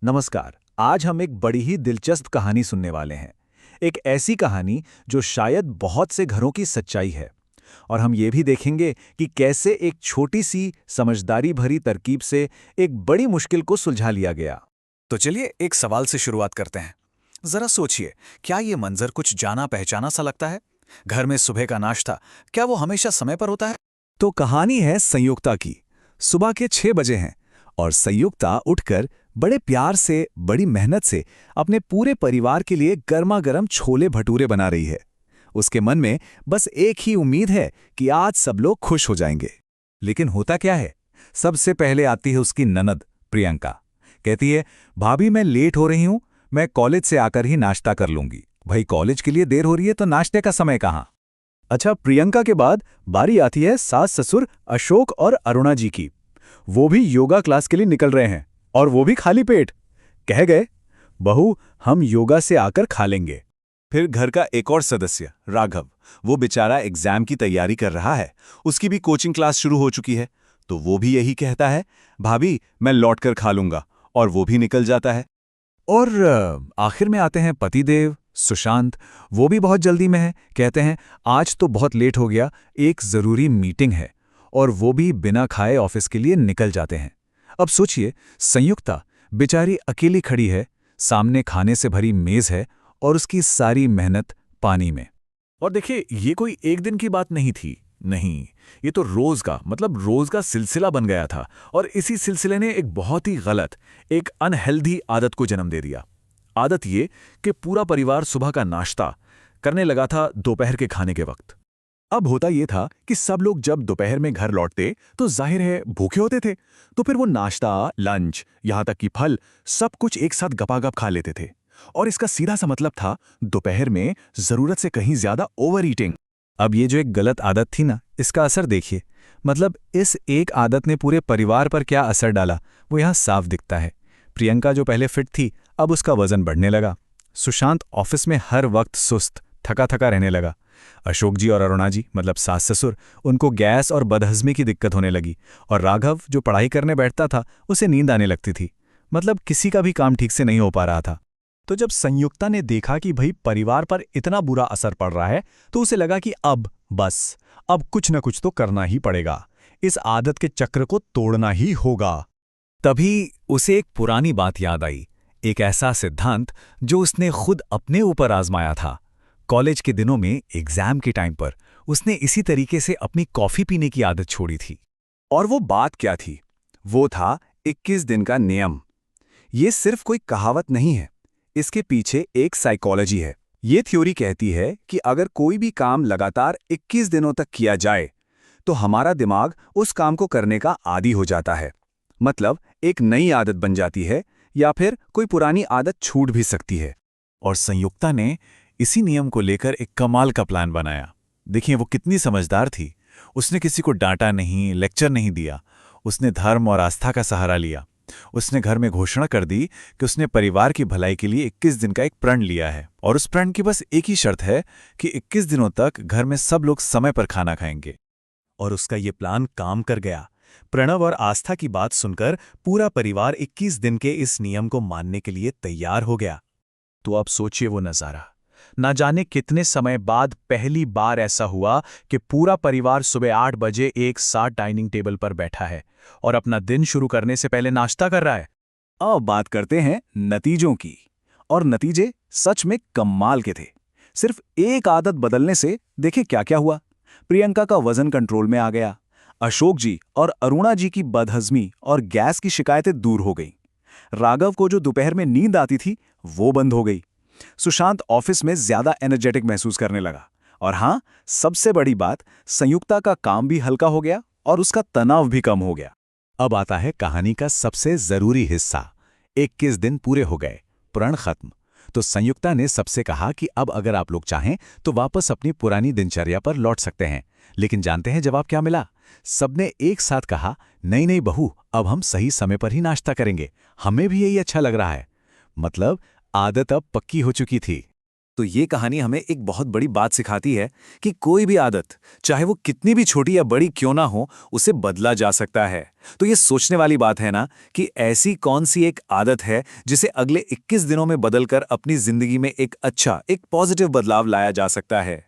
नमस्कार। आज हम एक बड़ी ही दिलचस्प कहानी सुनने वाले हैं। एक ऐसी कहानी जो शायद बहुत से घरों की सच्चाई है। और हम ये भी देखेंगे कि कैसे एक छोटी सी समझदारी भरी तरकीब से एक बड़ी मुश्किल को सुलझा लिया गया। तो चलिए एक सवाल से शुरुआत करते हैं। जरा सोचिए, क्या ये मंजर कुछ जाना पहचाना सा लगता है? घर में सुबह का नाश्ता, क्या वो हमेशा समय पर होता है? तो कहानी है संयुक्ता की। सुबह के 6 बजे हैं और संयुक्ता उठकर बड़े प्यार से, बड़ी मेहनत से अपने पूरे परिवार के लिए गर्मा गर्म छोले भटूरे बना रही है। उसके मन में बस एक ही उम्मीद है कि आज सब लोग खुश हो जाएंगे। लेकिन होता क्या है, सबसे पहले आती है उसकी ननद प्रियंका। कहती है, भाभी मैं लेट हो रही हूं, मैं कॉलेज से आकर ही नाश्ता कर लूंगी। भाई कॉलेज के लिए देर हो रही है तो नाश्ते का समय कहाँ। अच्छा, प्रियंका के बाद बारी आती है सास ससुर अशोक और अरुणा जी की। वो भी योगा क्लास के लिए निकल रहे हैं और वो भी खाली पेट। कह गए, बहू हम योगा से आकर खा लेंगे। फिर घर का एक और सदस्य राघव, वो बेचारा एग्जाम की तैयारी कर रहा है। उसकी भी कोचिंग क्लास शुरू हो चुकी है, तो वो भी यही कहता है, भाभी मैं लौटकर खा लूंगा, और वो भी निकल जाता है। और आखिर में आते हैं पतिदेव सुशांत। वो भी बहुत जल्दी में है। कहते हैं, आज तो बहुत लेट हो गया, एक जरूरी मीटिंग है। और वो भी बिना खाए ऑफिस के लिए निकल जाते हैं। अब सोचिए, संयुक्ता बेचारी अकेली खड़ी है, सामने खाने से भरी मेज है और उसकी सारी मेहनत पानी में। और देखिए, ये कोई एक दिन की बात नहीं थी। नहीं, ये तो रोज का सिलसिला बन गया था। और इसी सिलसिले ने एक बहुत ही गलत, एक अनहेल्दी आदत को जन्म दे दिया। आदत ये कि पूरा परिवार सुबह का नाश्ता करने लगा था दोपहर के खाने के वक्त। अब होता ये था कि सब लोग जब दोपहर में घर लौटते तो जाहिर है भूखे होते थे, तो फिर वो नाश्ता, लंच, यहां तक कि फल, सब कुछ एक साथ गपागप खा लेते थे। और इसका सीधा सा मतलब था दोपहर में जरूरत से कहीं ज्यादा ओवर ईटिंग। अब ये जो एक गलत आदत थी ना, इसका असर देखिए। मतलब इस एक आदत ने पूरे परिवार पर क्या असर डाला, वो यहाँ साफ दिखता है। प्रियंका जो पहले फिट थी, अब उसका वजन बढ़ने लगा। सुशांत ऑफिस में हर वक्त सुस्त, थका थका रहने लगा। अशोक जी और अरुणा जी, मतलब सास ससुर, उनको गैस और बदहजमी की दिक्कत होने लगी। और राघव जो पढ़ाई करने बैठता था, उसे नींद आने लगती थी। मतलब किसी का भी काम ठीक से नहीं हो पा रहा था। तो जब संयुक्ता ने देखा कि भाई परिवार पर इतना बुरा असर पड़ रहा है, तो उसे लगा कि अब कुछ न कुछ तो करना ही पड़ेगा। इस आदत के चक्र को तोड़ना ही होगा। तभी उसे एक पुरानी बात याद आई, एक ऐसा सिद्धांत जो उसने खुद अपने ऊपर आजमाया था। कॉलेज के दिनों में एग्जाम के टाइम पर उसने इसी तरीके से अपनी कॉफी पीने की आदत छोड़ी थी। और वो बात क्या थी? वो था 21 दिन का नियम। ये सिर्फ कोई कहावत नहीं है, इसके पीछे एक साइकोलॉजी है। ये थ्योरी कहती है कि अगर कोई भी काम लगातार 21 दिनों तक किया जाए, तो हमारा दिमाग उस काम को करने का आदी हो जाता है। मतलब एक नई आदत बन जाती है, या फिर कोई पुरानी आदत छूट भी सकती है। और संयुक्ता ने इसी नियम को लेकर एक कमाल का प्लान बनाया। देखिए वो कितनी समझदार थी। उसने किसी को डांटा नहीं, लेक्चर नहीं दिया। उसने धर्म और आस्था का सहारा लिया। उसने घर में घोषणा कर दी कि उसने परिवार की भलाई के लिए 21 दिन का एक प्रण लिया है, और उस प्रण की बस एक ही शर्त है कि 21 दिनों तक घर में सब लोग समय पर खाना खाएंगे। और उसका ये प्लान काम कर गया। प्रणव और आस्था की बात सुनकर पूरा परिवार 21 दिन के इस नियम को मानने के लिए तैयार हो गया। तो अब सोचिए वो नजारा। ना जाने कितने समय बाद पहली बार ऐसा हुआ कि पूरा परिवार सुबह 8 बजे एक साथ डाइनिंग टेबल पर बैठा है और अपना दिन शुरू करने से पहले नाश्ता कर रहा है। अब बात करते हैं नतीजों की। और नतीजे सच में कमाल के थे। सिर्फ एक आदत बदलने से देखिए क्या क्या हुआ। प्रियंका का वजन कंट्रोल में आ गया। अशोक जी और अरुणा जी की बदहजमी और गैस की शिकायतें दूर हो गईं। राघव को जो दोपहर में नींद आती थी, वो बंद हो गई। सुशांत ऑफिस में ज्यादा एनर्जेटिक महसूस करने लगा। और हां, सबसे बड़ी बात, संयुक्ता का काम भी हल्का हो गया और उसका तनाव भी कम हो गया। अब आता है कहानी का सबसे जरूरी हिस्सा। 21 दिन पूरे हो गए, प्रण खत्म। तो संयुक्ता ने सबसे कहा कि अब अगर आप लोग चाहें तो वापस अपनी पुरानी दिनचर्या पर लौट सकते हैं। लेकिन जानते हैं जवाब क्या मिला? सबने एक साथ कहा, नहीं नहीं बहू, अब हम सही समय पर ही नाश्ता करेंगे, हमें भी यही अच्छा लग रहा है। मतलब आदत अब पक्की हो चुकी थी। तो ये कहानी हमें एक बहुत बड़ी बात सिखाती है कि कोई भी आदत, चाहे वो कितनी भी छोटी या बड़ी क्यों ना हो, उसे बदला जा सकता है। तो ये सोचने वाली बात है ना कि ऐसी कौन सी एक आदत है जिसे अगले 21 दिनों में बदलकर अपनी जिंदगी में एक अच्छा, एक पॉजिटिव बदलाव लाया जा सकता है।